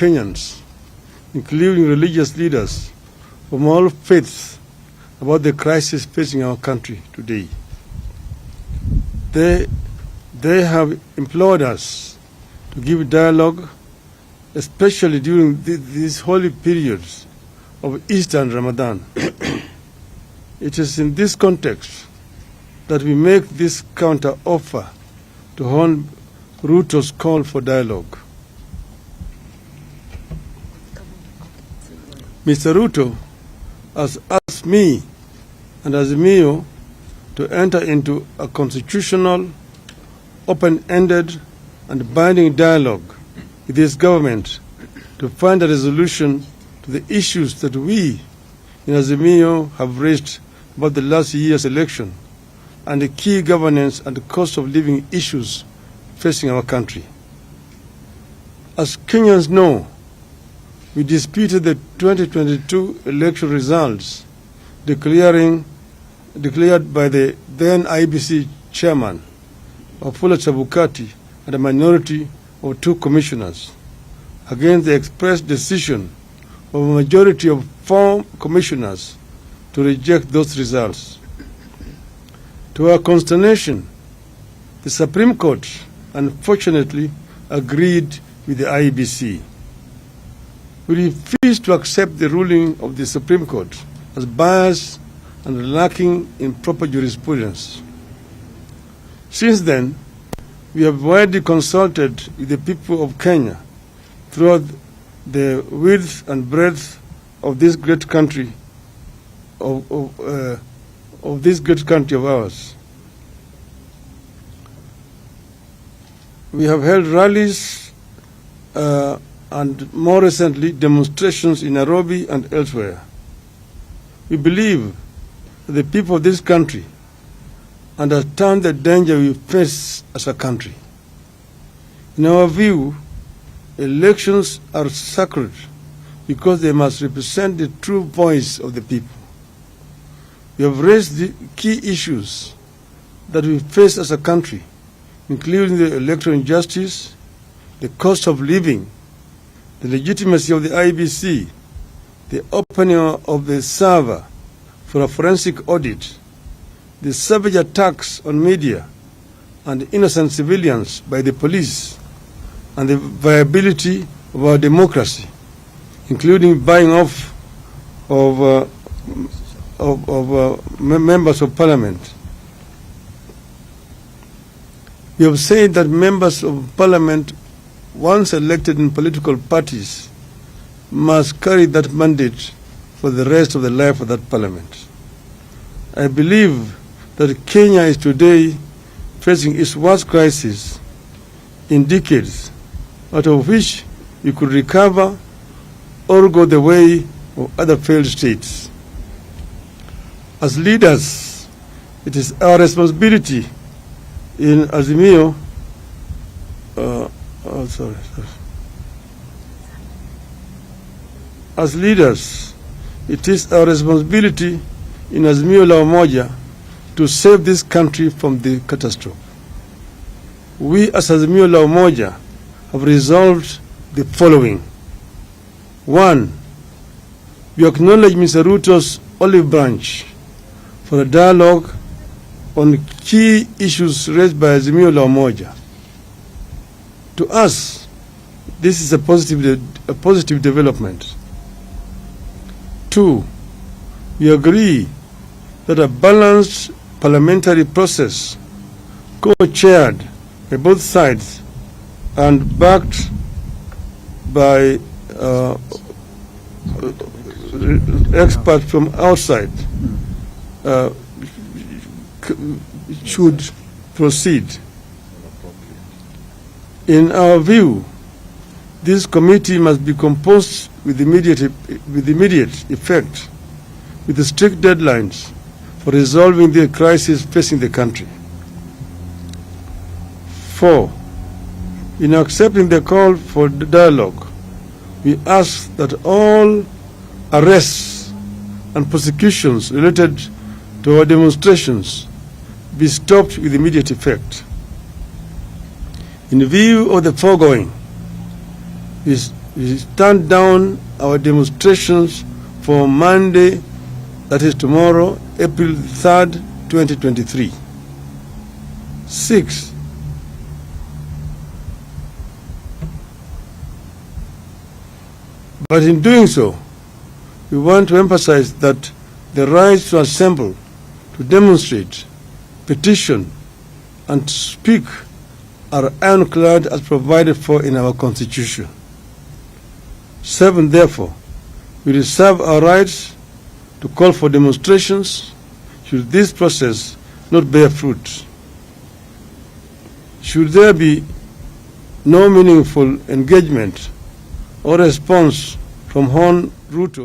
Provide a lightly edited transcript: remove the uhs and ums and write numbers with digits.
Kenyans, including religious leaders from all faiths, about the crisis facing our country today. They have implored us to give dialogue, especially during these holy periods of Easter and Ramadan. It is in this context that we make this counter-offer to Hon. Ruto's call for dialogue. Mr. Ruto has asked me and Azimio to enter into a constitutional, open-ended and binding dialogue with this government to find a resolution to the issues that we in Azimio have raised about the last year's election and the key governance and cost of living issues facing our country. As Kenyans know, we disputed the 2022 election results declared by the then IBC chairman, Wafula Chebukati, and a minority of 2 commissioners, against the express decision of a majority of 4 commissioners to reject those results. To our consternation, the Supreme Court unfortunately agreed with the IBC. We refuse to accept the ruling of the Supreme Court as biased and lacking in proper jurisprudence. Since then, we have widely consulted with the people of Kenya throughout the width and breadth of this great country of ours. We have held rallies and more recently demonstrations in Nairobi and elsewhere. We believe that the people of this country understand the danger we face as a country. In our view, elections are sacred because they must represent the true voice of the people. We have raised the key issues that we face as a country, including the electoral injustice, the cost of living, the legitimacy of the IBC, the opening of the server for a forensic audit, the savage attacks on media and innocent civilians by the police, and the viability of our democracy, including buying off of members of parliament. We have said that members of parliament, once elected in political parties, must carry that mandate for the rest of the life of that parliament. I believe that Kenya is today facing its worst crisis in decades, out of which we could recover or go the way of other failed states. As leaders, it is our responsibility in Azimio, As leaders, it is our responsibility in Azimio la Umoja to save this country from the catastrophe. We as Azimio la Umoja have resolved the following. 1. We acknowledge Mr. Ruto's olive branch for a dialogue on key issues raised by Azimio la Umoja. To us, this is a positive development. 2. We agree that a balanced parliamentary process, co-chaired by both sides and backed by experts from outside, should proceed. In our view, this committee must be composed with immediate effect, with the strict deadlines for resolving the crisis facing the country. 4. In accepting the call for the dialogue, we ask that all arrests and prosecutions related to our demonstrations be stopped with immediate effect. In view of the foregoing, we stand down our demonstrations for Monday, that is tomorrow, April 3rd, 2023. 6. But in doing so, we want to emphasize that the right to assemble, to demonstrate, petition, and to speak are ironclad as provided for in our Constitution. 7. Therefore, we reserve our rights to call for demonstrations should this process not bear fruit. Should there be no meaningful engagement or response from Hon. Ruto,